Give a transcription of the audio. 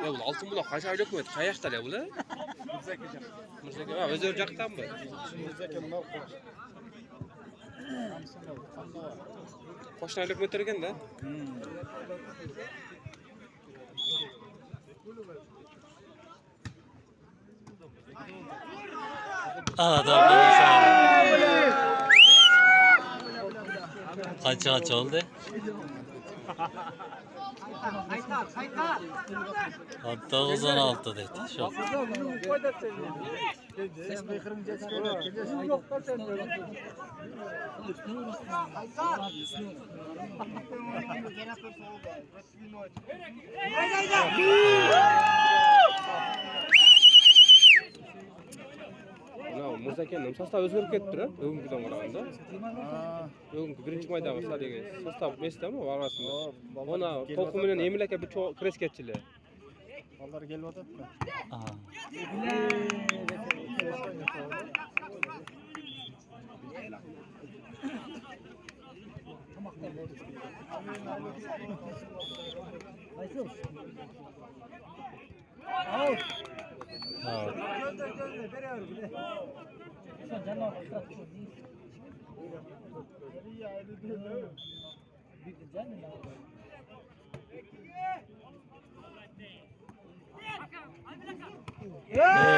Ya bu altın bulak kaç aylık mı? Kayakta ya bu la? Mürseke. Ha özür jaktan mı? Kaç aylık metreken de? Kaç oldu? Hatta 96 dedi. Çok. Murzakenning sostav o'zgarib ketdi-da, bugungidan qaraganda. Bugungi birinchi maydon masalagi sostav esdami orasida. Ona to'lqin bilan Emil aka bir kresketchilar. Ballar kelyapti-da. Hey.